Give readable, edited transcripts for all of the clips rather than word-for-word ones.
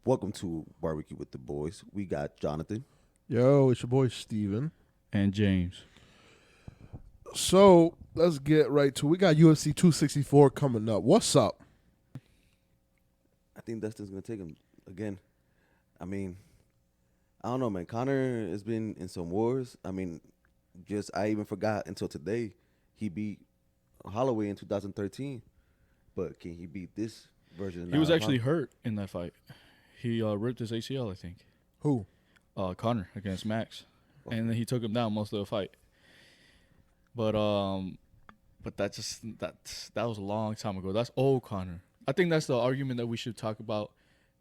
Welcome to Barbecue with the Boys. We got Jonathan. Yo, it's your boy Steven. And James. So let's get right to it. We got UFC 264 coming up. What's up? I think Dustin's gonna take him again. I mean, I don't know, man. Connor has been in some wars. I mean, I even forgot until today he beat Holloway in 2013. But can he beat this version? He was actually hurt in that fight. He ripped his ACL, I think. Who? Connor against Max, and then he took him down most of the fight. But that was a long time ago. That's old Connor. I think that's the argument that we should talk about.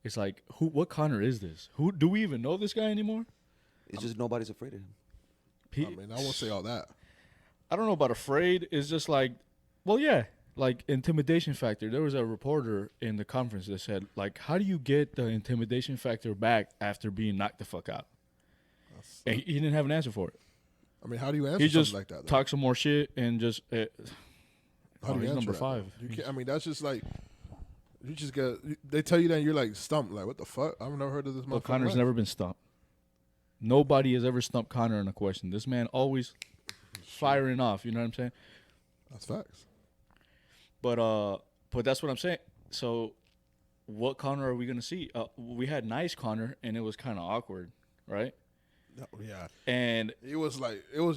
It's like, what Connor is this? Who do we even know this guy anymore? It's just nobody's afraid of him. I mean, I won't say all that. I don't know about afraid. It's just like, well, yeah, like intimidation factor. There was a reporter in the conference that said, like, how do you get the intimidation factor back after being knocked the fuck out? And he didn't have an answer for it. I mean, how do you answer He something just like that? talk some more shit and just. How do you he's answer number that, 5. though? You can't. I mean, that's just like you just get. They tell you that and you're like stumped. Like, what the fuck? I've never heard of this. But Connor's never been stumped. Nobody has ever stumped Connor in a question. This man always firing off. You know what I'm saying? That's facts. But that's what I'm saying. So, what Connor are we gonna see? We had nice Connor, and it was kind of awkward, right? Yeah. And It was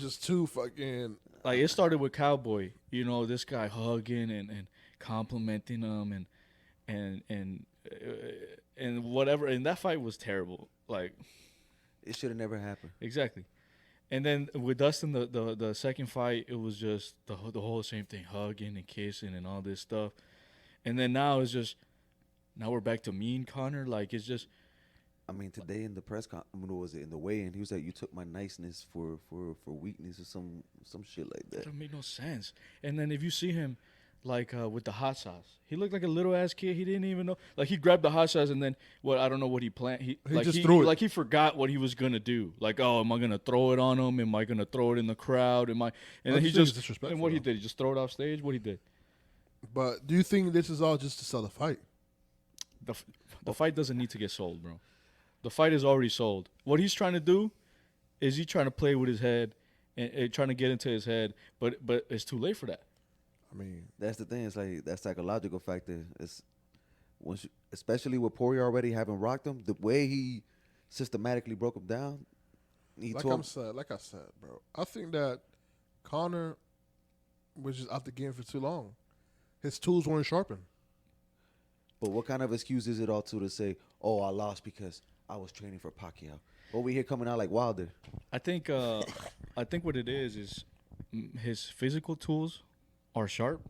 just too fucking. like it started with Cowboy. You know, this guy hugging and complimenting him and whatever. And that fight was terrible. Like, It should have never happened. exactly. And then with Dustin, the second fight, it was just the whole same thing, hugging and kissing and all this stuff. And then now we're back to mean Connor. Like, it's just, I mean, today in the what was it, in the weigh-in, he was like, "You took my niceness for weakness," or some shit like that. that made no sense. And then if you see him, like with the hot sauce, he looked like a little ass kid. He didn't even know. Like, he grabbed the hot sauce and then I don't know what he planned. He just threw it. Like, he forgot what he was gonna do. Like, oh, am I gonna throw it on him? Am I gonna throw it in the crowd? And then he just disrespectful. and what he did, he just throw it off stage. What he did. But do you think this is all just to sell the fight? The fight doesn't need to get sold, bro. The fight is already sold. What he's trying to do is he's trying to play with his head and trying to get into his head, but it's too late for that. I mean, That's the thing. It's like that psychological factor. It's especially with Poirier already having rocked him, the way he systematically broke him down. like I said, bro. I think that Connor was just out the game for too long. His tools weren't sharpened. But what kind of excuse is it all to say, "Oh, I lost because I was training for Pacquiao"? What we hear coming out like Wilder. I think what it is his physical tools are sharp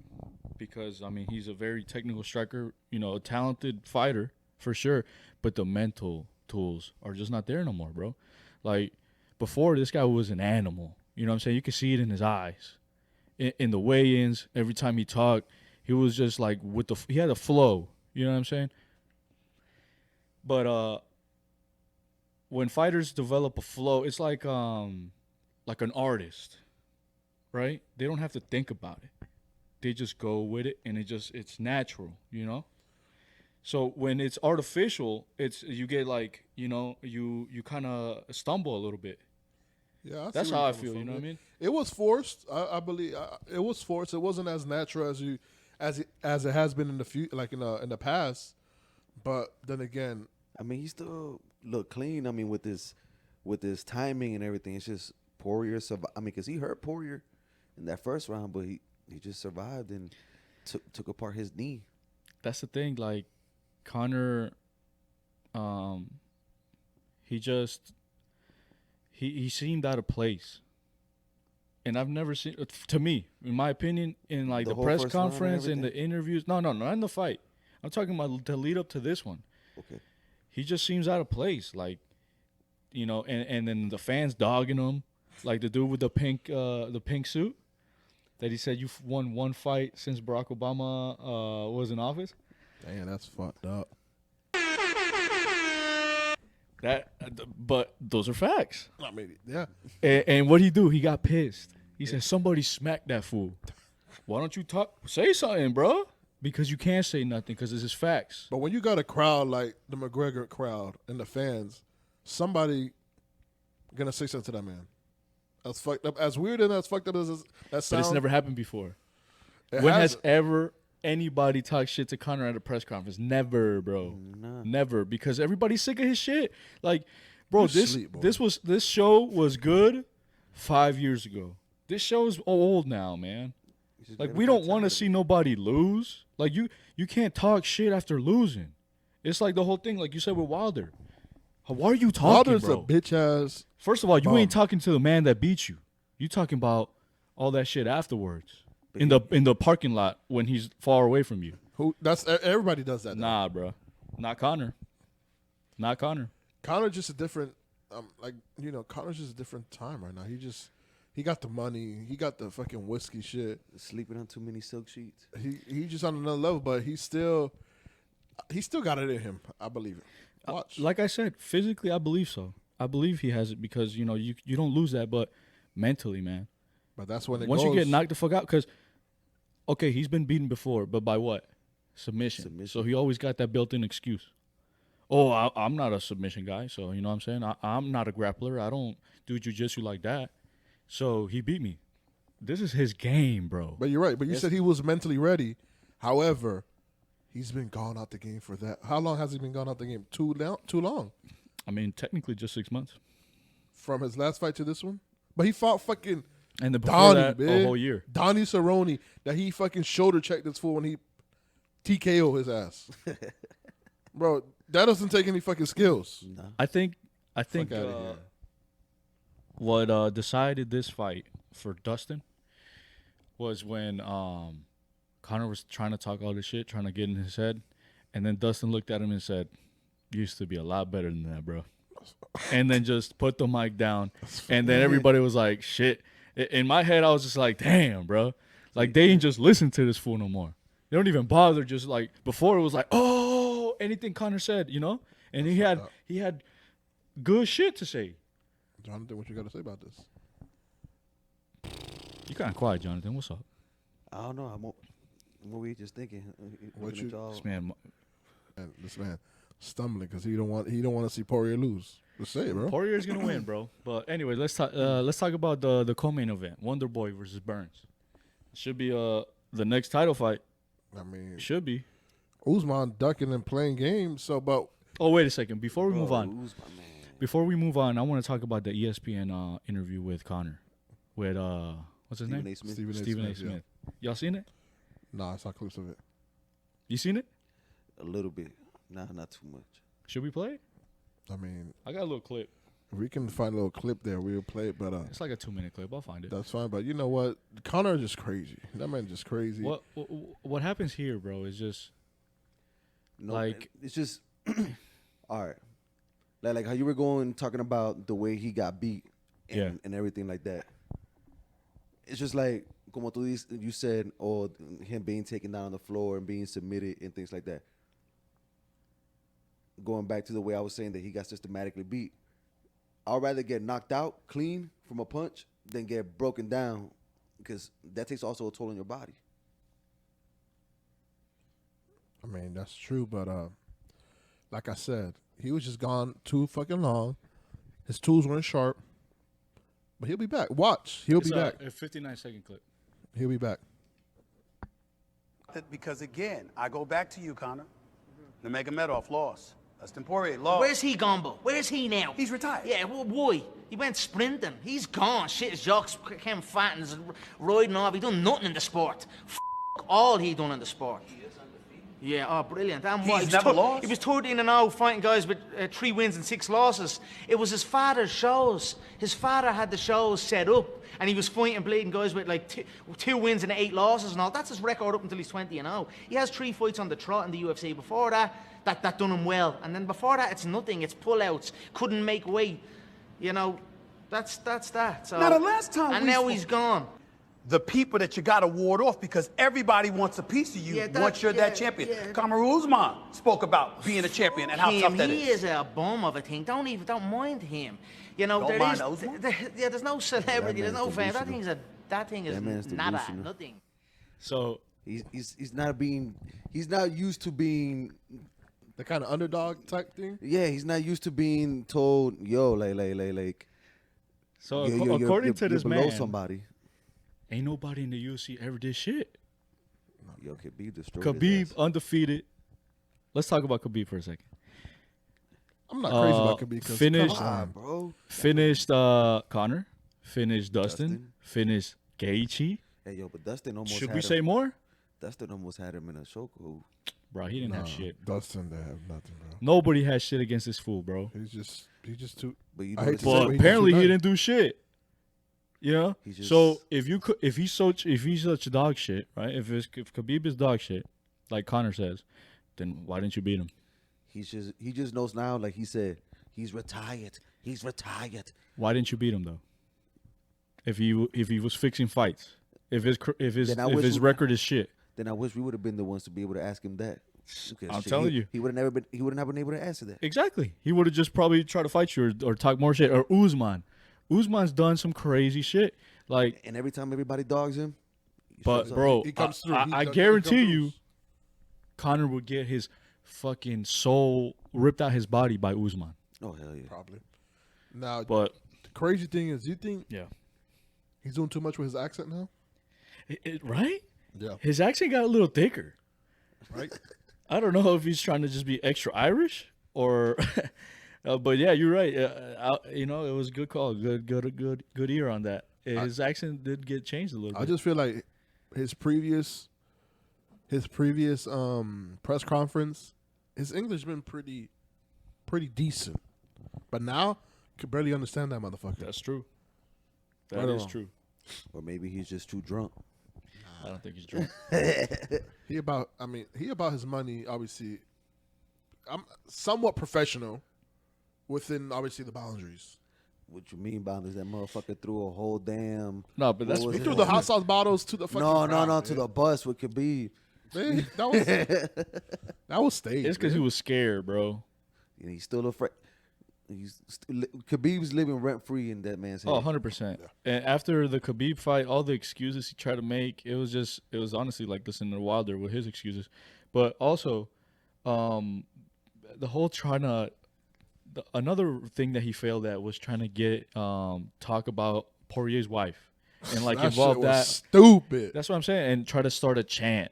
because, I mean, he's a very technical striker, you know, a talented fighter for sure, but the mental tools are just not there no more, bro. Like, before, this guy was an animal. You know what I'm saying? You could see it in his eyes. In the weigh-ins, every time he talked, he was just like he had a flow. You know what I'm saying? But when fighters develop a flow, it's like an artist, right? They don't have to think about it. They just go with it, and it's natural, you know? So when it's artificial, you get like, you know, you kind of stumble a little bit. Yeah, That's how I feel, you know what I mean? It was forced. I believe it was forced. It wasn't as natural as it has been in the past. But then again, I mean, he still look clean. I mean, with his timing and everything, it's just Poirier survived. I mean, because he hurt Poirier in that first round, but he just survived and took apart his knee. That's the thing. Like, Connor, he seemed out of place. And I've never seen, to me, in my opinion, in like the whole press first round and conference and the everything? interviews. No, not in the fight. I'm talking about the lead up to this one. Okay. He just seems out of place. Like, you know, and then the fans dogging him. Like the dude with the pink suit that he said, "You've won one fight since Barack Obama was in office." damn, that's fucked up. But those are facts. I mean, yeah. And what'd he do? He got pissed. He said, "Somebody smacked that fool. Why don't you say something, bro?" because you can't say nothing because it's just facts. But when you got a crowd like the McGregor crowd and the fans, somebody gonna say something to that man. As fucked up, as weird and as fucked up as that sounds. But it's never happened before. It When has hasn't. ever anybody talked shit to Conor at a press conference? Never, bro. Nah. Never, because everybody's sick of his shit. Like, bro, You this sleep, boy. this show was good 5 years ago. This show is old now, man. It's just Like, getting we don't want to tired see nobody lose. Like, you can't talk shit after losing. It's like the whole thing, like you said with Wilder. Why are you talking, Wilder's bro? a bitch ass. First of all, you bum. ain't talking to the man that beat you. You talking about all that shit afterwards in the parking lot when he's far away from you. Who? That's everybody does that. Nah, bro, not Conor. Not Conor. Connor's just a different. Connor's just a different time right now. He got the money. He got the fucking whiskey shit. Sleeping on too many silk sheets. He just on another level, but he still got it in him. I believe it. Watch. Like I said, physically, I believe so. I believe he has it because you don't lose that, but mentally, man. But that's when Once you get knocked the fuck out, because okay, he's been beaten before, but by what? Submission. So he always got that built-in excuse. Oh, I'm not a submission guy, so you know what I'm saying? I'm not a grappler. I don't do jiu-jitsu like that. So he beat me. This is his game, bro. But you're right. But you said he was mentally ready. However, he's been gone out the game for that. How long has he been gone out the game? Too long. I mean, technically just 6 months. From his last fight to this one? But he fought fucking And then before Donnie, that, man. a whole year. Donnie Cerrone, that he fucking shoulder checked this fool when he TKO his ass. Bro, that doesn't take any fucking skills. Nah. I think Fuck outta here. what decided this fight for Dustin was when Conor was trying to talk all this shit, trying to get in his head, and then Dustin looked at him and said, "You used to be a lot better than that, bro." And then just put the mic down, and then everybody was like, "Shit." In my head, I was just like, "Damn, bro!" Like they ain't just listen to this fool no more. They don't even bother. Just like before, it was like, "Oh, anything Conor said," you know. And he had good shit to say. Jonathan, what you got to say about this? You kind of quiet, Jonathan. What's up? I don't know. I'm over here just thinking. What looking at you- y'all. This man, And this man stumbling because he don't want to see Poirier lose. Just say it, bro. Poirier's gonna win, bro. But anyway, let's talk. Let's talk about the co-main event: Wonder Boy versus Burns. Should be the next title fight. I mean, Should be. Usman ducking and playing games. So, but Oh, wait a second. Before we move on, Who's my man? Before we move on, I want to talk about the ESPN interview with Conor, with what's his Stephen name? A. Smith. Stephen A. Smith. Y'all seen it? nah, I saw clips of it. You seen it? A little bit. Nah, not too much. Should we play it? I mean, I got a little clip. if we can find a little clip there, we'll play it. But It's like a 2-minute clip. I'll find it. that's fine. But you know what? Conor is just crazy. That man just crazy. What happens here, bro? Is just No, Like- it's just all right. Like how you were talking about the way he got beat and, Yeah. and everything like that. It's just like como you said, or him being taken down on the floor and being submitted and things like that. Going back to the way I was saying that he got systematically beat. I'd rather get knocked out clean from a punch than get broken down, because that takes also a toll on your body. I mean, that's true. But like I said, he was just gone too fucking long. His tools weren't sharp. But he'll be back. Watch. He'll be back. A 59-second clip. He'll be back. Because again, I go back to you, Connor. Nurmagomedov lost. Dustin Poirier lost. Where's he gone, Bo? Where's he now? He's retired. Yeah, well, why? He went sprinting. He's gone. Shit, his jocks came fat and riding off. He done nothing in the sport. All he done in the sport. Yeah, oh, brilliant. And what? He's never lost? He was 13-0 fighting guys with 3 wins and 6 losses. It was his father's shows. His father had the shows set up, and he was fighting bleeding guys with like 2 wins and 8 losses and all. That's his record up until he's 20-0. He has 3 fights on the trot in the UFC. Before that done him well. And then before that, it's nothing. It's pullouts. Couldn't make weight. You know, that's that. So, Now, the last time and we now spoke- he's gone. The people that you got to ward off because everybody wants a piece of you Yeah, that- once you're yeah, that champion. yeah. Kamaru Usman spoke about being a champion and how Him, tough that he is. is a bum of a thing. Don't mind him. You know, Don't there mind is, Usman? there's no celebrity, there's man's no fan. That delusional. thing is That man's nada, delusional. nothing. So He's not used to being. The kind of underdog type thing. Yeah, he's not used to being told, yo, like. So You're to this below man, somebody. ain't nobody in the UFC ever did shit. Yo, Khabib destroyed his Khabib ass. undefeated. Let's talk about Khabib for a second. I'm not crazy about Khabib because finished- come on. Bro. Finished Connor. Finished Dustin. Finished Gaethje. Hey, yo, but Dustin almost Should had we him. say more? Dustin almost had him in a chokehold. Bro, he didn't have Nah, shit. Dustin, they have nothing, bro. Nobody has shit against this fool, bro. He's just too. But you I know, hate to this say is- But he apparently just he united. didn't do shit. Yeah. He just- So if he's such dog shit, right? If Khabib is dog shit, like Connor says, then why didn't you beat him? he just knows now, like he said, he's retired. He's retired. Why didn't you beat him though? If he was fixing fights, if Then I wish his we- record is shit. Then I wish we would have been the ones to be able to ask him that. Because I'm telling you. he would have been able to answer that. Exactly. He would have just probably tried to fight you or talk more shit. Or Usman. Usman's done some crazy shit. Like, And every time everybody dogs him, he but shows up. bro, He comes through. I He comes guarantee through. you, Connor would get his fucking soul ripped out his body by Usman. Oh hell yeah. Probably. Now, But the crazy thing is, you think yeah, he's doing too much with his accent now? right? Yeah. His accent got a little thicker. Right. I don't know if he's trying to just be extra Irish or, but yeah, you're right. It was a good call. Good ear on that. His accent did get changed a little I bit. just feel like his previous press conference, his English been pretty decent, but now could barely understand that motherfucker. That's true. I That don't is know. true. Or maybe he's just too drunk. I don't think he's drunk. He about his money. Obviously, I'm somewhat professional within obviously the boundaries. What you mean by this? That motherfucker threw a whole damn. No, but that's What was He it? threw the hot sauce bottles to the fucking No, crowd, to the bus with Khabib. man. That was staged. it's because he man. was scared, bro. And he's still afraid. Khabib's living rent free in that man's head. Oh, 100%. And after the Khabib fight, all the excuses he tried to make, it was honestly like listening to Wilder with his excuses. But also, the whole another thing that he failed at was trying to get talk about Poirier's wife and like that involve shit was that. stupid. That's what I'm saying, and try to start a chant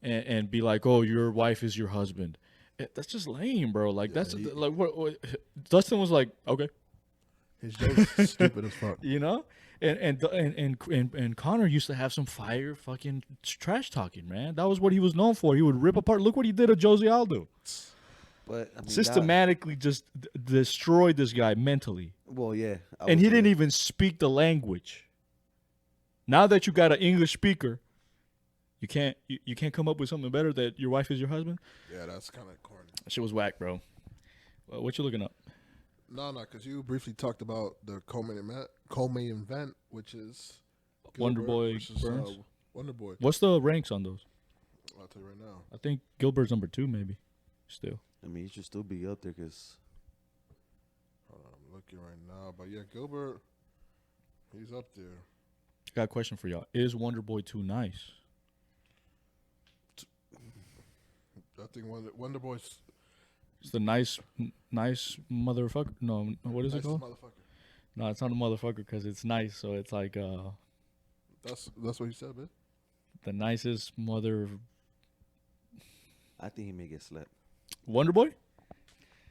and be like, "Oh, your wife is your husband." That's just lame, bro. Like like what? Dustin was like, "Okay," His jokes stupid as fuck. you know. And Connor used to have some fire fucking trash talking, man. That was what he was known for. He would rip apart. Look what he did to Jose Aldo. But I mean, Systematically just destroyed this guy mentally. well, yeah. And he didn't even speak the language. Now that you got an English speaker, you can't come up with something better that your wife is your husband? Yeah, that's kind of corny. That shit was whack, bro. Well, what you looking up? No, because you briefly talked about the co-main event, which is Wonder Gilbert Boy versus, Burns? Wonder Boy. What's the ranks on those? I'll tell you right now. I think Gilbert's number 2, maybe. Still. I mean, he should still be up there because Hold on, I'm looking right now, but yeah, Gilbert, he's up there. Got a question for y'all. Is Wonder Boy too nice? I think Wonder Boy's It's the nice motherfucker. No, what is it nicest called? motherfucker. No, it's not a motherfucker because it's nice. So it's like That's what he said, man. the nicest mother. I think he may get slept. Wonder Boy?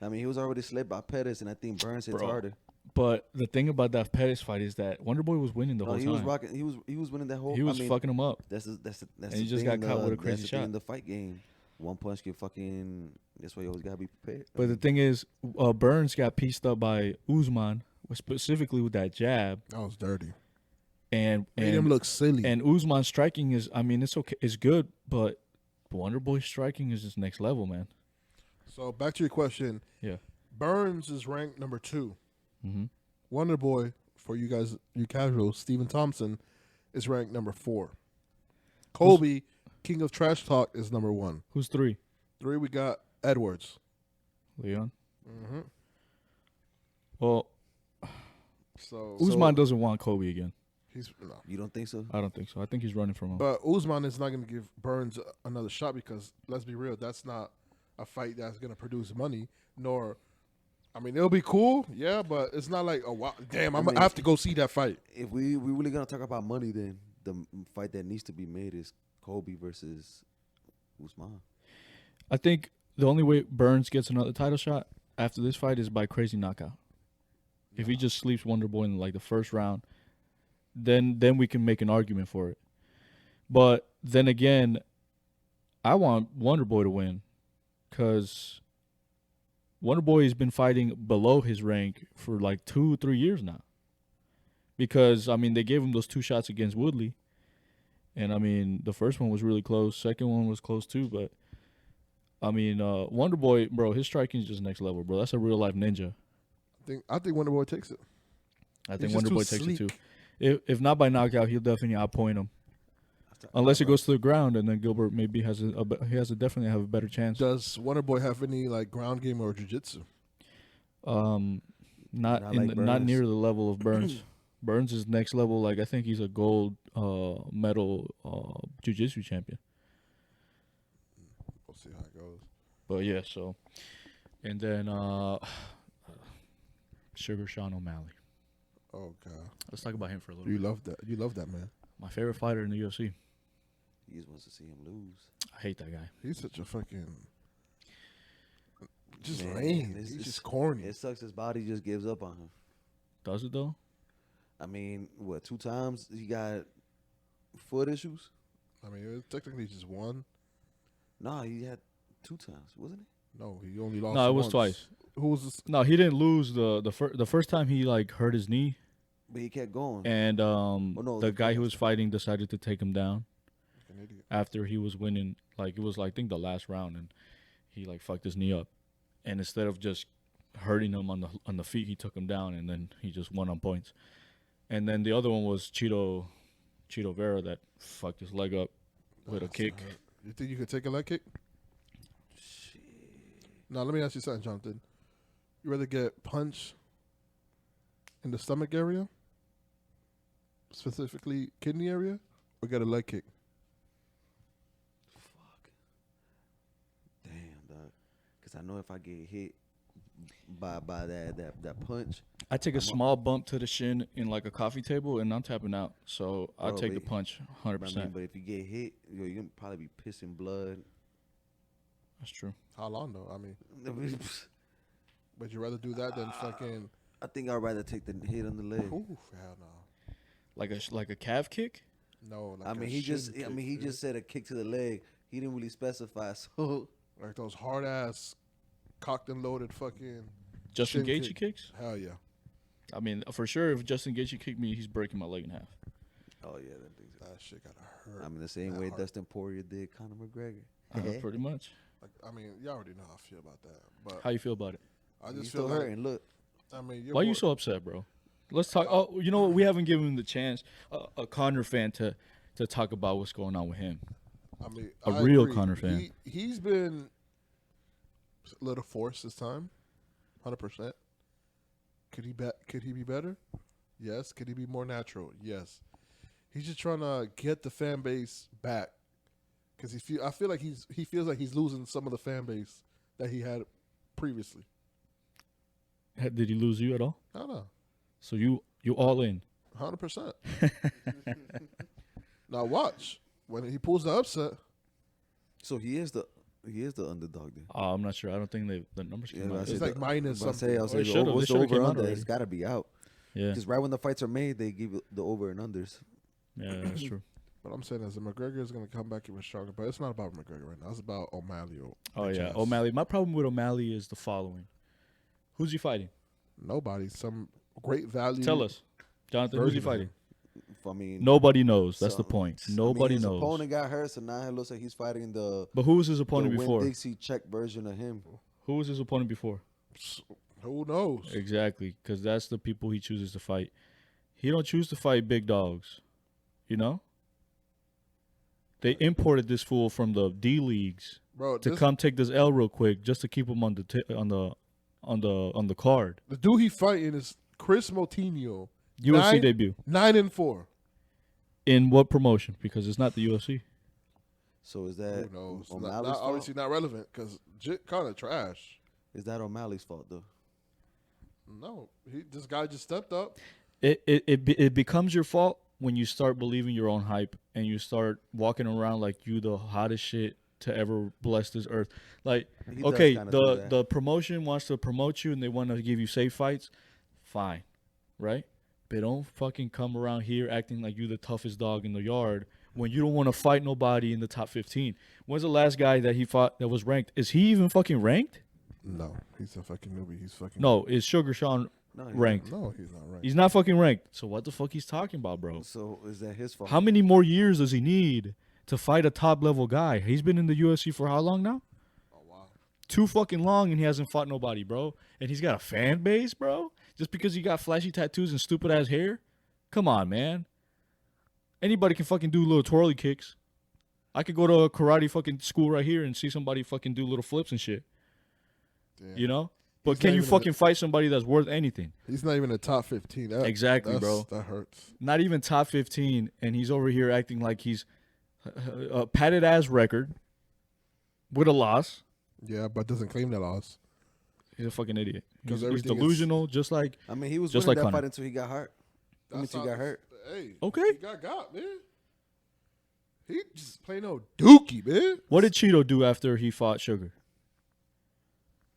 I mean, he was already slept by Pettis, and I think Burns hits Bro. harder. But the thing about that Pettis fight is that Wonder Boy was winning the No, whole he time. was rocking. He was winning that whole. He was I mean, fucking him up. That's And the he just thing, got caught with a that's crazy the thing shot. in the fight game. One punch can fucking. That's why you always gotta be prepared. But the thing is, Burns got pieced up by Usman, specifically with that jab, That was dirty. and Made him look silly. and Usman's striking is, I mean, it's okay, it's good, but Wonder Boy's striking is just next level, man. So back to your question. Yeah. Burns is ranked number 2. Mm-hmm. Wonder Boy, for you guys, you casuals, Stephen Thompson is ranked number 4. Kobe, King of Trash Talk, is number 1. Who's 3? 3, we got Edwards. Leon. Mm-hmm. Well, So Usman doesn't want Kobe again. No. You don't think so? I don't think so. I think he's running from him. But Usman is not going to give Burns another shot because, let's be real, that's not a fight that's going to produce money. Nor, I mean, it'll be cool, yeah, but it's not like, oh, wow, damn, I have to go see that fight. If we really gonna talk about money, then the fight that needs to be made is Kobe versus Usman. I think the only way Burns gets another title shot after this fight is by crazy knockout. If he just sleeps Wonder Boy in like the first round, then we can make an argument for it. But then again, I want Wonder Boy to win because Wonder Boy has been fighting below his rank for like 2-3 years now. Because, I mean, they gave him those 2 shots against Woodley. And, I mean, the first one was really close. Second one was close too. But, I mean, Wonder Boy, bro, his striking is just next level, bro. That's a real-life ninja. I think Wonder Boy takes it. I think He's Wonder just Boy too takes it sleek. too. If not by knockout, he'll definitely outpoint him. Unless it goes to the ground, and then Gilbert maybe definitely have a better chance. Does Wonder Boy have any like ground game or jiu-jitsu? Not Not in like not Burns. near the level of Burns. Burns is next level. Like I think he's a gold medal jiu-jitsu champion. We'll see how it goes. But yeah, so and then Sugar Sean O'Malley. Oh God, Let's talk about him for a little you bit. love that. You love that man. My favorite fighter in the UFC. He just wants to see him lose. I hate that guy. He's such a fucking just Man, lame. it's- He's it's- just corny. It sucks. His body just gives up on him. Does it though? I mean, what, 2 times he got foot issues? I mean, it was technically just one. No, he had 2 times, wasn't he? No, he only lost. No, it was once. twice. Who was this? No, he didn't lose the first time he like hurt his knee, But he kept going. and no, the the guy he first- was fighting decided to take him down An idiot. after he was winning. Like it was like I think the last round, and he like fucked his knee up, and instead of just hurting him on the feet, he took him down, and then he just won on points. And then the other one was Cheeto Vera that fucked his leg up with a That's kick. not hurt. You think you could take a leg kick? Now let me ask you something, Jonathan. You rather get punched in the stomach area, specifically kidney area, or get a leg kick? Fuck. Damn, dog. Because I know if I get hit by that punch, I take a small bump to the shin in like a coffee table, and I'm tapping out. So I Bro, take the but- punch, I 100%. mean, but if you get hit, you're gonna probably be pissing blood. That's true. How long though? I mean, would you rather do that than fucking? I think I'd rather take the hit on the leg. Ooh, hell no. Like a calf kick. No, like I a mean, he shin just, I kick, mean, he dude. just said a kick to the leg. He didn't really specify. So like those hard ass, cocked and loaded fucking. Justin shin Gaethje kick. kicks. Hell yeah. I mean, for sure, if Justin Gaethje kicked me, he's breaking my leg in half. oh yeah, that thing's. That shit gotta hurt. I mean, the same that way hard. Dustin Poirier did Conor McGregor. Pretty much. Like, I mean, you already know how I feel about that. But How you feel about it? I He's just still feel like, hurting. Look, I mean, you're Why are you more- so upset, bro? Let's talk. Oh, you know what? We haven't given him the chance, a Conor fan, to talk about what's going on with him. I mean, A I real agree. Conor fan. He's been a little forced this time, 100%. Could he be better? Yes. Could he be more natural? Yes. He's just trying to get the fan base back because I feel like he feels like he's losing some of the fan base that he had previously. Did he lose you at all? I don't know. So you all in? 100%. Now watch when he pulls the upset. so he is the underdog then. I'm not sure. I don't think the numbers came Yeah, out. I It's said like the- minus But I something. say, I'll say, it should've- what's it the should've came over out under? already. It's got to be out. Yeah, Because right when the fights are made, they give you the over and unders. yeah, that's true. But I'm saying as McGregor is going to come back even stronger. But it's not about McGregor right now. It's about O'Malley. Oh bitch yeah, ass. O'Malley. My problem with O'Malley is the following: who's he fighting? Nobody. Some great value. Tell us, Jonathan. Who's he version of fighting? I mean, Nobody knows. That's so- the point. I mean, Nobody his knows. opponent got hurt, so now it looks like he's fighting the But who was his opponent the before? Win-Dixie Czech version of him. Who was his opponent before? Who knows? Exactly, because that's the people he chooses to fight. He don't choose to fight big dogs, you know. They imported this fool from the D leagues Bro, to come take this L real quick, just to keep him on the card. the dude he fighting is Chris Moutinho. UFC Nine- debut. 9-4. In what promotion? Because it's not the UFC. So is that Who knows? O'Malley's Not fault? obviously not relevant because kind of trash. Is that O'Malley's fault though? No, this guy just stepped up. It becomes your fault when you start believing your own hype and you start walking around like you the hottest shit to ever bless this earth. Like, He does okay, kinda do that. the promotion wants to promote you and they want to give you safe fights, fine, right? But don't fucking come around here acting like you the toughest dog in the yard when you don't want to fight nobody in the top 15. When's the last guy that he fought that was ranked? Is he even fucking ranked? No, he's a fucking newbie. He's fucking No, is Sugar Sean No, he's ranked? No, he's not ranked. He's not fucking ranked. So what the fuck he's talking about, bro? So is that his fault? How many more years does he need to fight a top level guy? He's been in the UFC for how long now? Oh wow. Too fucking long, and he hasn't fought nobody, bro. And he's got a fan base, bro. Just because he got flashy tattoos and stupid ass hair. Come on, man. Anybody can fucking do little twirly kicks. I could go to a karate fucking school right here and see somebody fucking do little flips and shit. Damn. You know? But He's can not you even fucking fight somebody that's worth anything? He's not even in the top 15. Exactly, bro. That hurts. Not even top 15, and he's over here acting like he's a padded ass record with a loss. Yeah, but doesn't claim that loss. He's a fucking idiot. 'Cause He's everything is- delusional, just like I mean, he was Just winning like that Conor. fight until he got hurt. Until he how- got hurt. Hey, Okay. he got man. He just plain old dookie, man. what did Cheeto do after he fought Sugar?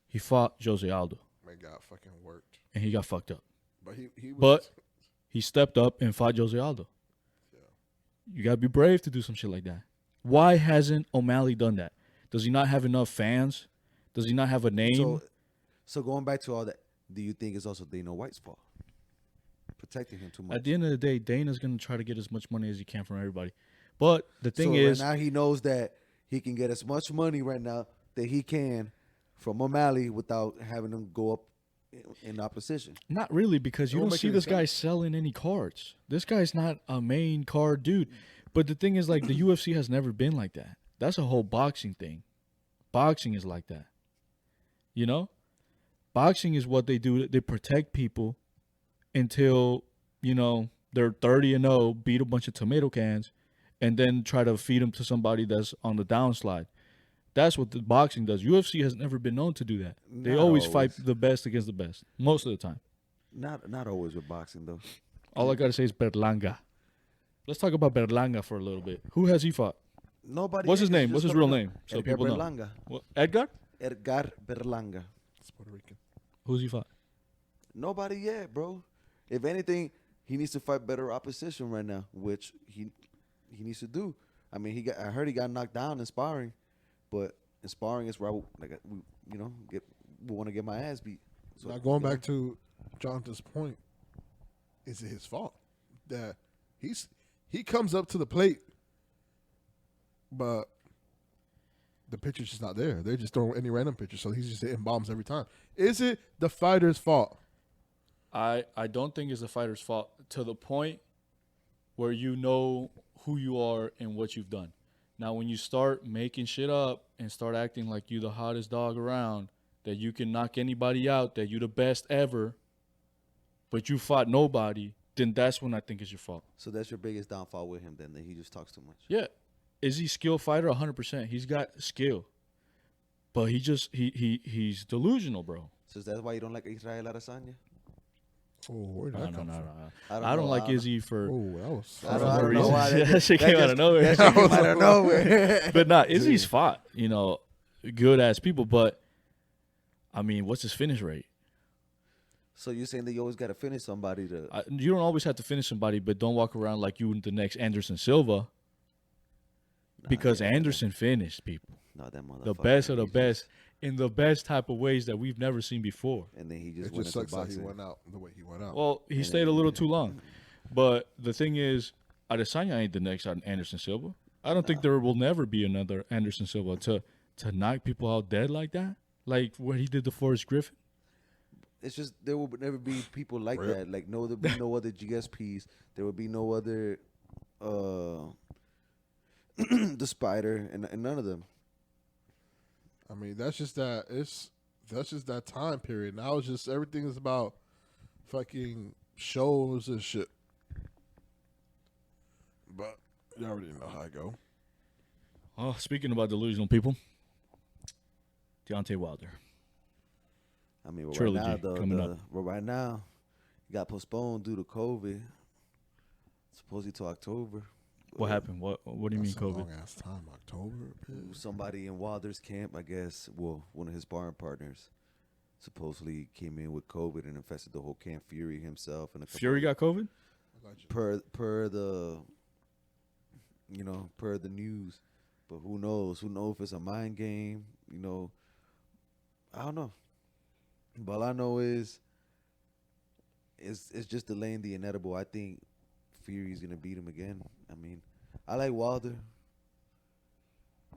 He fought Jose Aldo, Man got fucking worked. and he got fucked up. But he was. But he stepped up and fought Jose Aldo. You gotta be brave to do some shit like that. Why hasn't O'Malley done that? Does he not have enough fans? Does he not have a name? So going back to all that, do you think it's also Dana White's fault? Protecting him too much. At the end of the day, Dana's gonna try to get as much money as he can from everybody. But the thing so is, right now he knows that he can get as much money right now that he can from O'Malley without having him go up in opposition. not really, because you It won't don't make see any this guy sense. selling any cards. This guy's not a main card dude. But the thing is, like, the UFC has never been like that. That's a whole boxing thing. Boxing is like that. You know? Boxing is what they do. They protect people until, you know, they're 30-0, beat a bunch of tomato cans, and then try to feed them to somebody that's on the downslide. That's what the boxing does. UFC has never been known to do that. They Not always always. fight the best against the best, most of the time. Not always with boxing though. All I gotta say is Berlanga. Let's talk about Berlanga for a little bit. Who has he fought? Nobody. What's yet, his it's name? just What's his coming real up. name? So Edgar people know. Berlanga. What, Edgar? Edgar Berlanga. It's Puerto Rican. Who's he fought? Nobody yet, bro. If anything, he needs to fight better opposition right now, which he needs to do. I mean, I heard he got knocked down in sparring, but in sparring is where we want to get my ass beat. So Now going back to Jonathan's point, is it his fault that he comes up to the plate, but the pitcher's just not there? They're just throwing any random pitcher, so he's just hitting bombs every time. Is it the fighter's fault? I don't think it's the fighter's fault to the point where you know who you are and what you've done. Now, when you start making shit up and start acting like you the hottest dog around, that you can knock anybody out, that you the best ever, but you fought nobody, then that's when I think it's your fault. So that's your biggest downfall with him, then, that he just talks too much. Yeah. Is he skill fighter? 100%. He's got skill. But he's delusional, bro. So that's why you don't like Israel Adesanya? Oh, where did No, that no, come no, from? no. I don't like Izzy for Oh, that was. I for don't no know reason. why That shit came out of nowhere. That shit came out of nowhere. But nah, Izzy's fought, you know, good ass people. But I mean, what's his finish rate? So you're saying that you always got to finish somebody to? You don't always have to finish somebody, but don't walk around like you the next Anderson Silva. Because Anderson finished people, No, that motherfucker. the best of the he best, in the best type of ways that we've never seen before. and then he just It went just into sucks that he boxing. went out the way he went out. Well, he stayed a little too long. But the thing is, Adesanya ain't the next Anderson Silva. I don't think there will never be another Anderson Silva to knock people out dead like that, like what he did to Forrest Griffin. It's just there will never be people like that. Like no, there'll be no other GSPs. There will be no other, the Spider and none of them. I mean, that's just that time period. Now it's just everything is about fucking shows and shit. But you already know how I go. Oh, speaking about delusional people, Deontay Wilder. I mean, Trilogy coming up. right now, it got postponed due to COVID. Supposedly to October. What happened? What do you mean That's a COVID? long ass time, October. bitch. Somebody in Wilder's camp, I guess, well, one of his sparring partners, supposedly came in with COVID and infested the whole camp. Fury himself and a couple Fury got COVID? per the per the news. But who knows? Who knows if it's a mind game? I don't know. But all I know is it's just delaying the inevitable. I think Fury's gonna beat him again. I mean, I like Wilder,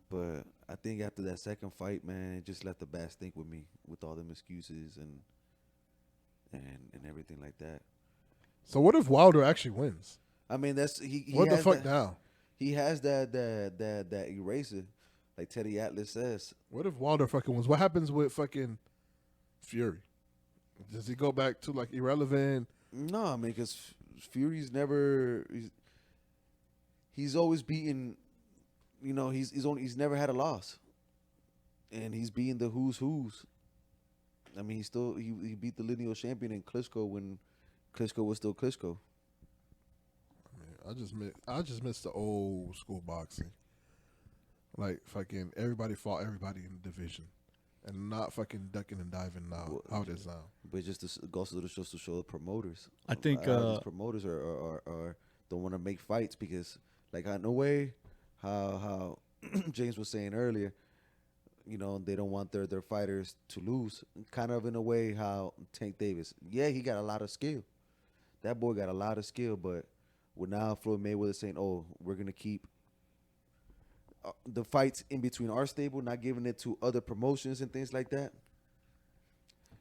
but I think after that second fight, man, it just left a bad stink with me with all them excuses and everything like that. So what if Wilder actually wins? I mean, that's he. What the has fuck that, now? He has that eraser, like Teddy Atlas says. What if Wilder fucking wins? What happens with fucking Fury? Does he go back to like irrelevant? No, I mean, because Fury's never. He's always beaten. He's never had a loss, and he's beating the who's. I mean, he beat the lineal champion in Klitschko when Klitschko was still Klitschko. I just miss the old school boxing. Like fucking everybody fought everybody in the division, and not fucking ducking and diving now. How it is now. But just to, also to show the promoters. I think these promoters are don't want to make fights because, like, in a way, how James was saying earlier, they don't want their fighters to lose. Kind of in a way how Tank Davis, yeah, he got a lot of skill. That boy got a lot of skill, but with now Floyd Mayweather saying, "Oh, we're gonna keep the fights in between our stable, not giving it to other promotions and things like that."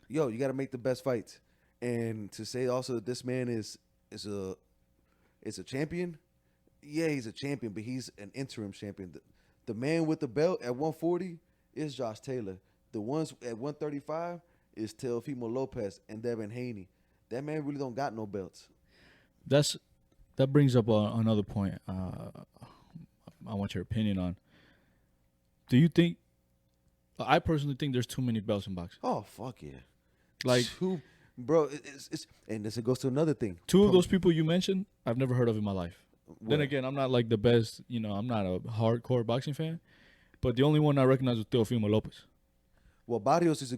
Yo, you got to make the best fights, and to say also that this man is a champion. Yeah, he's a champion, but he's an interim champion. The man with the belt at 140 is Josh Taylor. The ones at 135 is Teofimo Lopez and Devin Haney. That man really don't got no belts. That brings up another point. I want your opinion on. Do you think? I personally think there's too many belts in boxing. Oh fuck yeah! Like bro, it's and this goes to another thing. Two of those people you mentioned, I've never heard of in my life. What? Then again, I'm not like the best. I'm not a hardcore boxing fan, but the only one I recognize was Teofimo Lopez. Well, Barrios is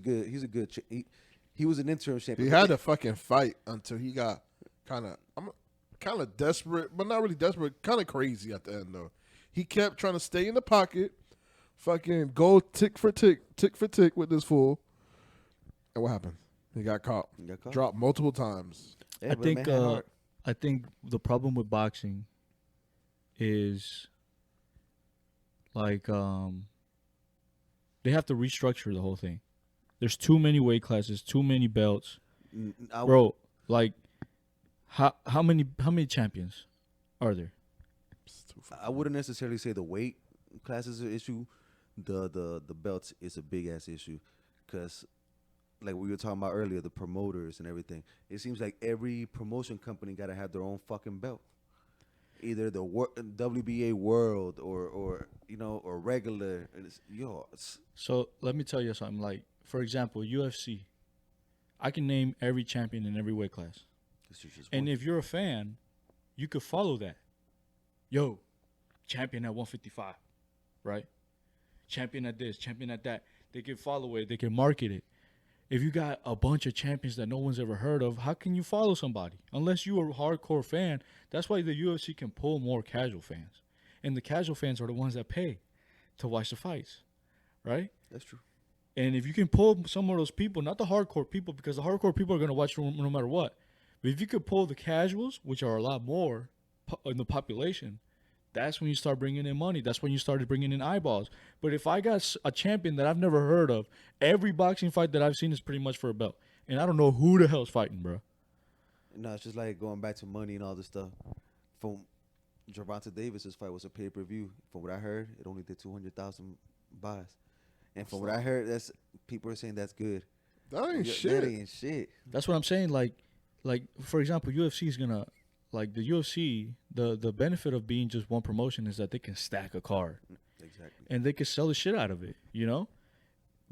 he was an interim champion. He had a fucking fight until he got kind of desperate, but not really desperate, kind of crazy at the end though. He kept trying to stay in the pocket, fucking go tick for tick with this fool. And what happened? He got caught. Dropped multiple times. Yeah, I think the problem with boxing is like they have to restructure the whole thing. There's too many weight classes, too many belts. Bro, like how many champions are there? I wouldn't necessarily say the weight class is an issue. The belts is a big ass issue, because like we were talking about earlier, the promoters and everything. It seems like every promotion company got to have their own fucking belt, either the WBA World or regular. So let me tell you something. Like for example, UFC. I can name every champion in every weight class, and if you're a fan, you could follow that. Yo, champion at 155, right? Champion at this, champion at that. They can follow it. They can market it. If you got a bunch of champions that no one's ever heard of, how can you follow somebody? Unless you're a hardcore fan. That's why the UFC can pull more casual fans. And the casual fans are the ones that pay to watch the fights, right? That's true. And if you can pull some of those people, not the hardcore people, because the hardcore people are going to watch no matter what. But if you could pull the casuals, which are a lot more in the population, that's when you start bringing in money. That's when you started bringing in eyeballs. But if I got a champion that I've never heard of, every boxing fight that I've seen is pretty much for a belt. And I don't know who the hell's fighting, bro. No, it's just like going back to money and all this stuff. From Gervonta Davis's fight was a pay-per-view. From what I heard, it only did 200,000 buys. And from what I heard, that's people are saying that's good. That ain't shit. That ain't shit. That's what I'm saying. Like for example, UFC is gonna, like the UFC, the benefit of being just one promotion is that they can stack a card Exactly. and they can sell the shit out of it, you know.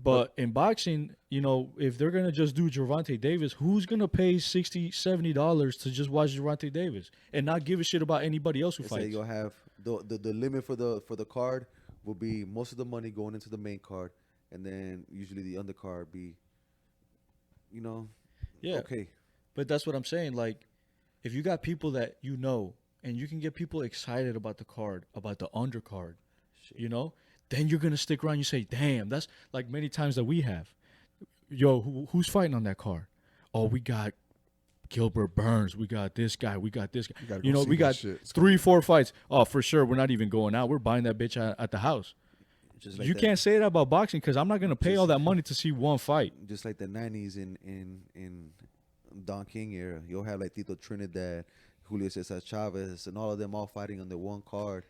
But in boxing, you know, if they're gonna just do Gervonta Davis, who's gonna pay $60-$70 to just watch Gervonta Davis and not give a shit about anybody else who They say fights? you'll have the limit for the card will be most of the money going into the main card, and then usually the undercard be, you know, Yeah, okay. but that's what I'm saying. Like, if you got people that you know and you can get people excited about the card, about the undercard, you know, then you're gonna stick around. You say, "Damn, that's like many times that we have." Yo, who's fighting on that card? Oh, we got Gilbert Burns. We got this guy. We got this guy. You gotta You go know, see we that got shit. It's 3-4 fights. Oh, for sure. We're not even going out. We're buying that bitch at the house. Just like You that, can't say that about boxing because I'm not gonna pay all that money to see one fight. just like the '90s in Don King era. You'll have like Tito Trinidad, Julio Cesar Chavez, and all of them all fighting on the one card.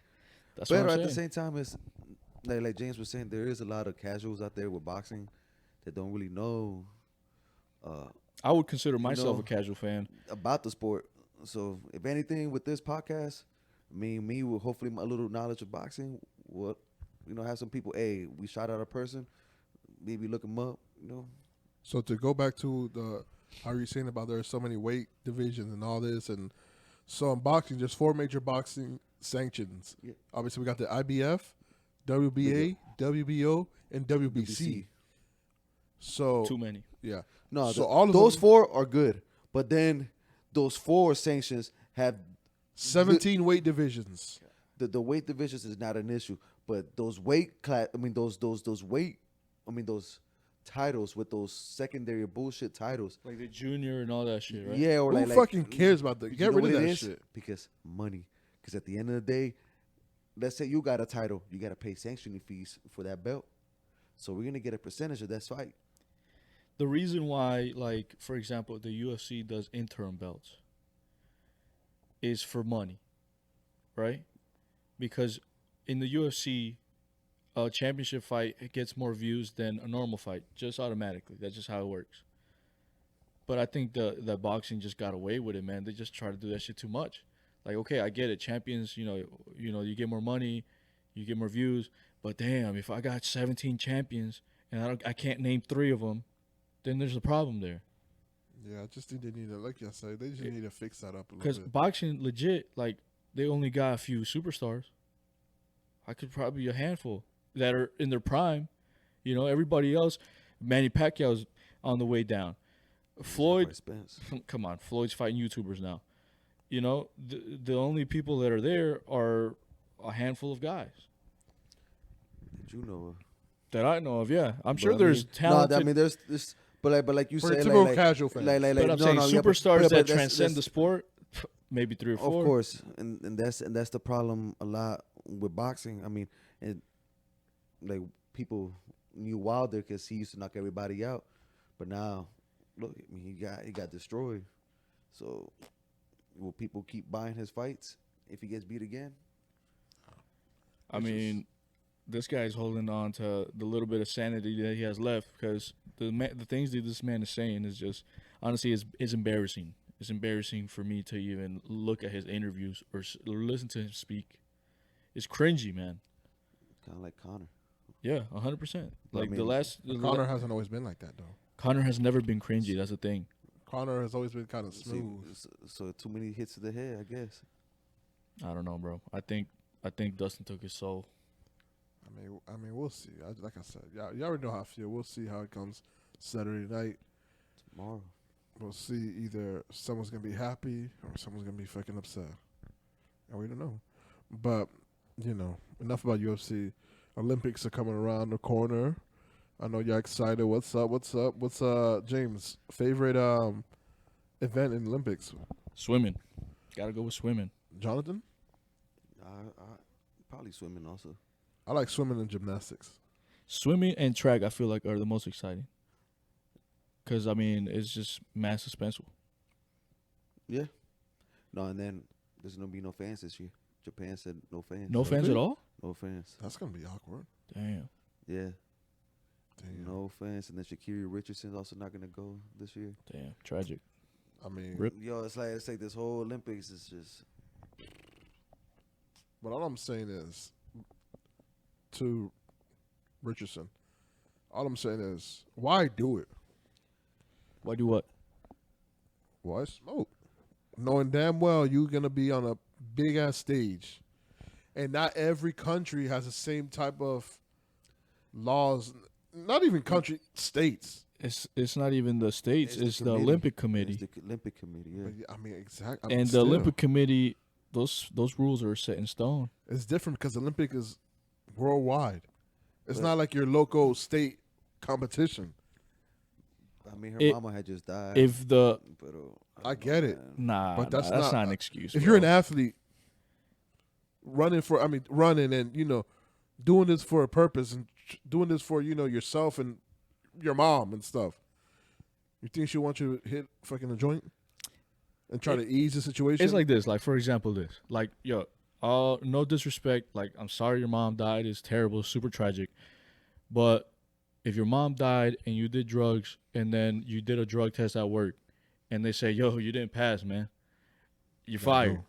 That's But what I'm at the saying. same time, it's like James was saying, there is a lot of casuals out there with boxing that don't really know I would consider myself know, a casual fan. about the sport. So if anything with this podcast, me with hopefully my little knowledge of boxing, will have some people. Hey, we shot out a person, maybe look them up. So to go back to how you're saying about there are so many weight divisions and all this, and so in boxing, there's 4 major boxing sanctions. Yeah. Obviously, we got the IBF, WBA, WBO, and WBC. So Too many. yeah, No, so all of those them, 4 are good, but then those 4 sanctions have 17 weight divisions. the weight divisions is not an issue, but those weight class. I mean those weight. I mean those titles with those secondary bullshit titles. Like the junior and all that shit, right? Yeah, or Who like fucking cares about that? you Get know rid what of it that is? shit. Because money. Because at the end of the day, let's say you got a title, you got to pay sanctioning fees for that belt. So we're gonna get a percentage of that fight. The reason why, like, for example, the UFC does interim belts is for money, right? Because in the UFC, a championship fight it gets more views than a normal fight, just automatically. That's just how it works. But I think the boxing just got away with it, man. They just try to do that shit too much. Like, okay, I get it, champions. You get more money, you get more views. But damn, if I got 17 champions and I can't name 3 of them, then there's a problem there. Yeah, I just think they need to, like I said, they just need to fix that up a Because little bit. boxing, legit, like, they only got a few superstars. I could probably a handful that are in their prime. You know, everybody else, Manny Pacquiao's on the way down. Floyd, Bryce Spence. come on, Floyd's fighting YouTubers now. You know, the only people that are there are a handful of guys That you know of. that I know of. Yeah, I'm But sure I there's mean, talented. No, I mean there's this, but like you For said, the typical like casual fans. but I'm no, saying no, yeah, superstars that that's- transcend the that's- sport, maybe 3 or 4. Of course, and that's the problem a lot with boxing. I mean, like people knew Wilder because he used to knock everybody out, but now look, I mean he got destroyed. So will people keep buying his fights if he gets beat again? I mean, this guy's holding on to the little bit of sanity that he has left because the things that this man is saying is just honestly is embarrassing. It's embarrassing for me to even look at his interviews or listen to him speak. It's cringy, man. Kind of like Connor. Yeah, 100%. Like mean, the last Connor hasn't always been like that, though. Connor has never been cringy. That's the thing. Connor has always been kind of See, smooth. so too many hits to the head, I guess. I don't know, bro. I think Dustin took his soul. I mean, we'll see. Like I said, y'all already know how I feel. We'll see how it comes Saturday night. Tomorrow. We'll see either someone's gonna be happy or someone's gonna be fucking upset, and we don't know. But enough about UFC. Olympics are coming around the corner. I know y'all excited. What's up? What's James' favorite event in Olympics? Swimming. Gotta go with swimming. Jonathan? I probably swimming also. I like swimming and gymnastics. Swimming and track, I feel like, are the most exciting. Because, I mean, it's just mass suspenseful. Yeah. No, and then there's gonna be no fans this year. Japan said no fans. No fans at all? No fans. That's gonna be awkward. Damn. Yeah. Damn. No fans, and then Shakira Richardson's also not gonna go this year. Damn. Tragic. I mean, Rip. Yo, it's like this whole Olympics is just But all I'm saying is, to Richardson, all I'm saying is, why do it? Why do what? Why smoke? Knowing damn well you're gonna be on a big ass stage, and not every country has the same type of laws. Not even country, states. It's not even the states. It's the committee. Olympic Committee. It's the Olympic Committee. Yeah. But, I mean, exactly. And the Olympic Committee, those rules are set in stone. It's different because Olympic is worldwide. It's not like your local state competition. I mean, her It- mama had just died. If the but, I get it. but that's that's not- not an excuse. If bro. you're an athlete running and doing this for a purpose and doing this for yourself and your mom and stuff, you think she wants you to hit fucking a joint and try to ease the situation? It's like this. Like, for example, this. Like, yo, no disrespect. Like, I'm sorry your mom died. It's terrible. Super tragic. But if your mom died and you did drugs and then you did a drug test at work and they say, yo, you didn't pass, man, you're fired.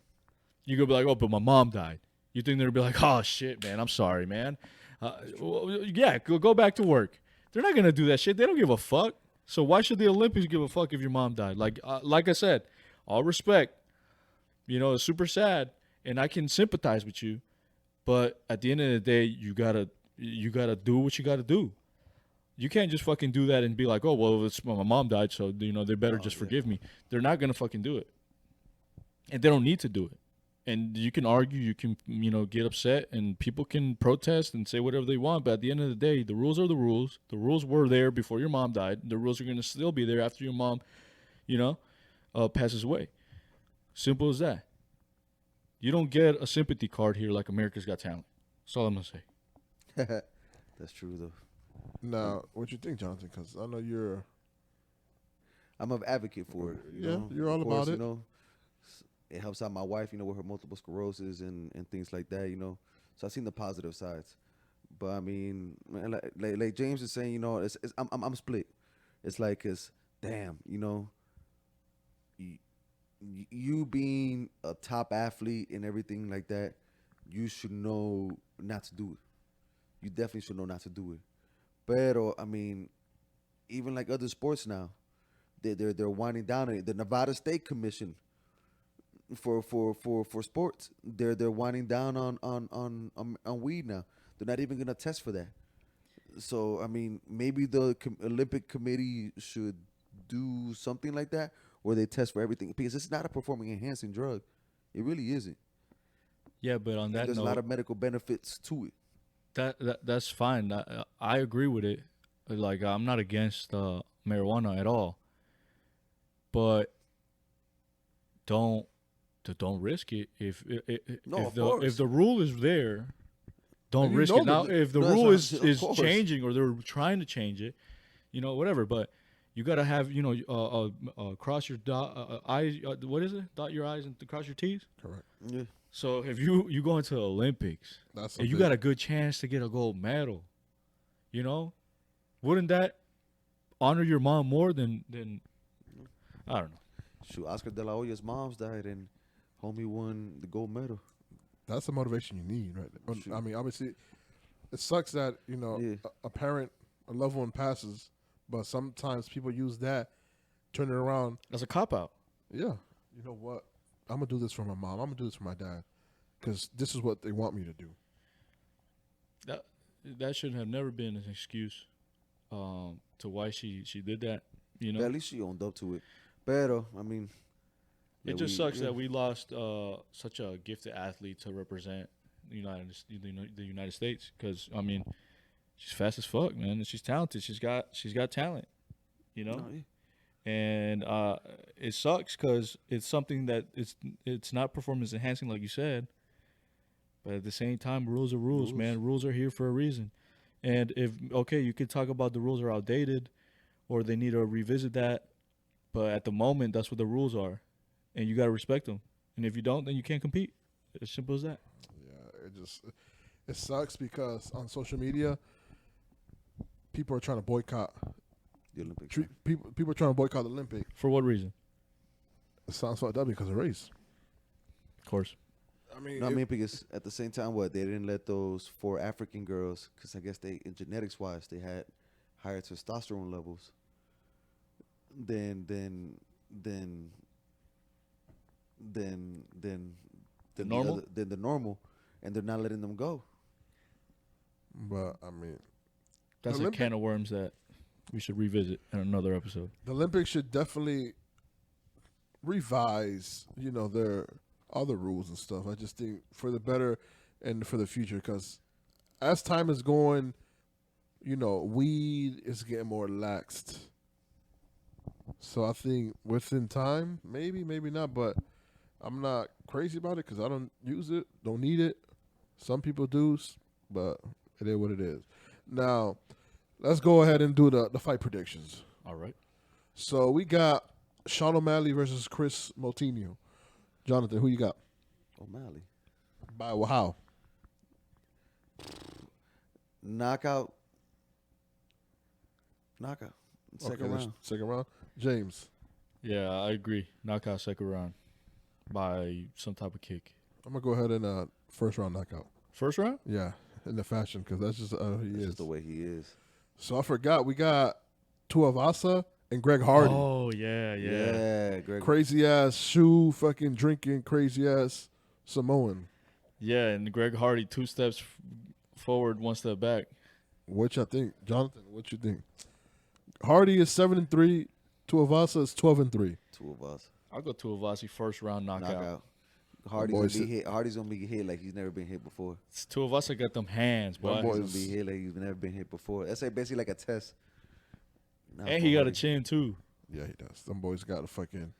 You're going to be like, oh, but my mom died. You think they're going to be like, oh, shit, man, I'm sorry, man. Yeah, go back to work. They're not going to do that shit. They don't give a fuck. So why should the Olympics give a fuck if your mom died? Like I said, all respect. It's super sad, and I can sympathize with you. But at the end of the day, you gotta do what you gotta do. You can't just fucking do that and be like, oh, well, my mom died, so they better just forgive me. They're not gonna fucking do it, and they don't need to do it. And you can argue, you can get upset, and people can protest and say whatever they want. But at the end of the day, the rules are the rules. The rules were there before your mom died. The rules are gonna still be there after your mom, passes away. Simple as that. You don't get a sympathy card here like America's Got Talent. That's all I'm gonna say. That's true though. Now, what you think, Jonathan? Because I know I'm an advocate for it. you're all Of course, about it. It helps out my wife, with her multiple sclerosis and things like that, So I've seen the positive sides. But I mean, man, like James is saying, I'm split. It's like, damn, you being a top athlete and everything like that, you should know not to do it. You definitely should know not to do it. But I mean, even like other sports now, they're winding down it. The Nevada State Commission for sports, they're winding down on weed now. They're not even gonna test for that. So I mean, maybe the Olympic Committee should do something like that where they test for everything, because it's not a performing enhancing drug. It really isn't. Yeah, but on that There's note, a lot of medical benefits to it. that's fine. I agree with it. Like, I'm not against marijuana at all. But don't risk it if the rule is there. Don't And you risk know it. Now, that- if the No, rule that's not- is of course. changing, or they're trying to change it, whatever. But you gotta have cross your eyes. What is it? Dot your I's and cross your T's. Correct. Yeah. So if you go into the Olympics That's and you got a good chance to get a gold medal, wouldn't that honor your mom more than I don't know. Shoot, Oscar De La Hoya's mom's died and homie won the gold medal. That's the motivation you need, right? Shoot. I mean, obviously, it sucks that Yeah. a parent, a loved one passes, but sometimes people use that, turn it around. That's a cop out. Yeah, you know what? I'm gonna do this for my mom. I'm gonna do this for my dad, because this is what they want me to do. That should have never been an excuse to why she did that. But at least she owned up to it. Pero, I mean, It just sucks that we lost such a gifted athlete to represent the United States. Because I mean, she's fast as fuck, man, and she's talented. She's got talent, No, yeah. And it sucks because it's something that it's not performance enhancing, like you said. But at the same time, rules are rules, man. Rules are here for a reason. And you could talk about the rules are outdated, or they need to revisit that. But at the moment, that's what the rules are, and you got to respect them. And if you don't, then you can't compete. As simple as that. Yeah, it sucks because on social media, people are trying to boycott. The Olympics. People are trying to boycott the Olympics. For what reason? It sounds fucked up because of race. Of course. I mean, No, I mean because at the same time, what they didn't let those 4 African girls, because I guess they, in genetics wise, they had higher testosterone levels than than than than than than the normal? other than the normal, and they're not letting them go. but I mean, That's a Olympic- can of worms that we should revisit in another episode. the Olympics should definitely revise, their other rules and stuff. I just think for the better and for the future, because as time is going, weed is getting more laxed. So I think within time, maybe not, but I'm not crazy about it because I don't use it, don't need it. Some people do, but it is what it is. Now, let's go ahead and do the fight predictions. All right. So we got Sean O'Malley versus Chris Moutinho. Jonathan, who you got? O'Malley By how? knockout. Second that's round. Second round. James, Yeah, I agree. Knockout second round by some type of kick. I'm gonna go ahead and first round knockout. First round? Yeah, in the fashion because that's just who he That's is. just the way he is. So I forgot we got Tuivasa and Greg Hardy. Oh, yeah. Yeah, Greg. Crazy ass shoe, fucking drinking, crazy ass Samoan. Yeah, and Greg Hardy 2 steps forward, 1 step back. What y'all think, Jonathan? What you think? Hardy is 7-3. Tuivasa is 12-3. 2 of us. I'll go to Avasi first round knockout. Knockout. Hardy's boys gonna be hit. Hardy's gonna be hit like he's never been hit before. Two of us got them hands, boy. My He's boy- gonna be hit like he's never been hit before. That's like basically like a test. Nah, And for he got a Hardy. chin too. Yeah, he does. Them boys got a fucking.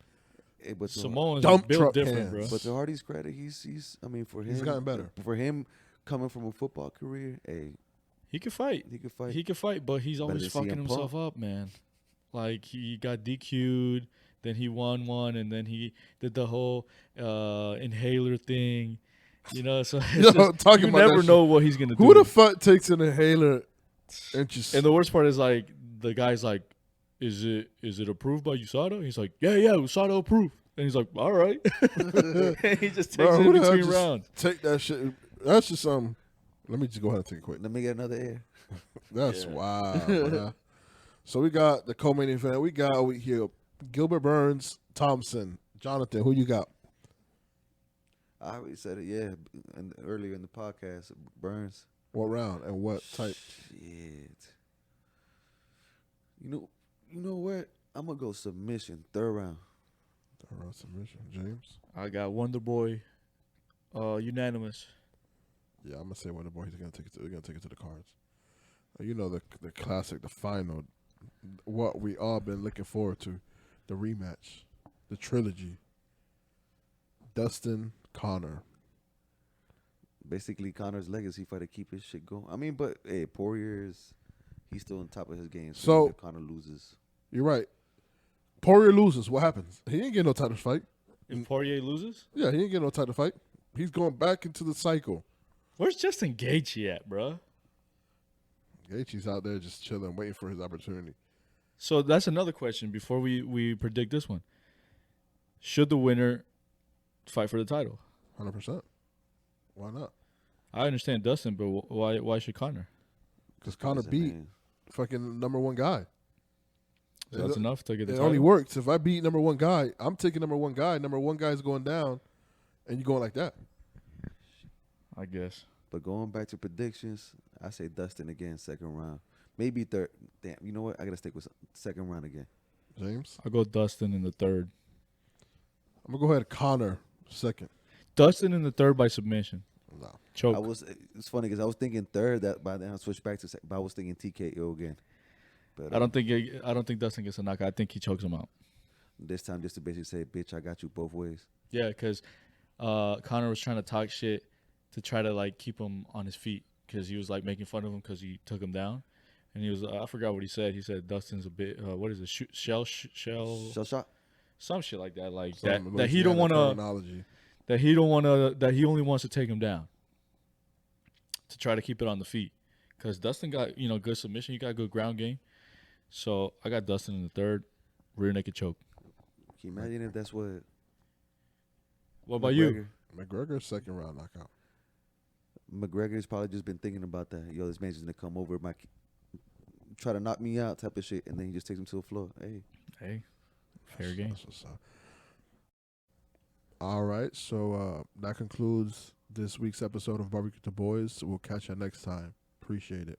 Hey, but to, Samoans Dump built truck different, hands. bro. but to Hardy's credit, he's. I mean, for him, He's gotten better. For him, coming from a football career, hey, He could fight. he could fight. He could fight, but he's always than fucking CM himself up, man. Like he got DQ'd, then he won one, and then he did the whole inhaler thing. You know, so it's Yo, just, talking you about that never shit. know what he's gonna Who do. the fuck takes an inhaler and just. And the worst part is like the guy's like, "Is it approved by USADA?" He's like, "Yeah, USADA approved." And he's like, "All right." And he just takes Bro, it who in the hell between just rounds. take that shit? That's just Let me just go ahead and take it quick. Let me get another air. That's wild. Man. So we got the co-main event. We got over here Gilbert Burns, Thompson. Jonathan, who you got? I already said it, yeah, earlier in the podcast. Burns. What round and what type? Shit. You know what? I'm gonna go submission, 3rd round. Round submission. James. I got Wonder Boy, unanimous. Yeah, I'm gonna say Wonder Boy. He's gonna take it. They're gonna take it to the cards. You know the classic, the final, what we all been looking forward to, the rematch, the trilogy. Dustin Connor. Basically, Connor's legacy fight to keep his shit going. I mean, but hey, he's still on top of his game. So- if Connor loses, You're right. Poirier loses. What happens? He ain't getting no title fight. If Poirier loses, Yeah, he ain't getting no title fight. He's going back into the cycle. where's Justin Gaethje at, bro? Gaethje's out there just chilling, waiting for his opportunity. So that's another question before we predict this one. Should the winner fight for the title? 100%. Why not? I understand Dustin, but why should Connor? Because Connor Listen, beat man, fucking number one guy. So that's enough to get the It title. only works. If I beat number one guy, I'm taking number one guy. Number one guy's going down, and you're going like that. I guess. But going back to predictions, I say Dustin again, 2nd round, maybe 3rd. Damn, you know what? I gotta stick with 2nd round again. James? I'll go Dustin in the 3rd. I'm going to go ahead Connor second. Dustin in the 3rd by submission. No. Choke. It's funny because I was thinking 3rd. That by then I switched back to 2nd, but I was thinking TKO again. But I don't think Dustin gets a knockout. I think he chokes him out. this time just to basically say, "Bitch, I got you both ways." Yeah, because Connor was trying to talk shit to try to like keep him on his feet because he was like making fun of him because he took him down, and he was I forgot what he said. He said Dustin's a bit what is it shell Shell shot. some shit like that like Some that he don't want to terminology. that he only wants to take him down to try to keep it on the feet because Dustin got good submission. He got good ground game, so I got Dustin in the 3rd rear naked choke. Can you imagine if that's what What about you? McGregor's second round knockout. McGregor's probably just been thinking about that. Yo, this man's just gonna come over try to knock me out type of shit, and then he just takes him to the floor. Hey, fair game. That's what's up. All right, so that concludes this week's episode of Barbecue with the Boys. We'll catch you next time. Appreciate it.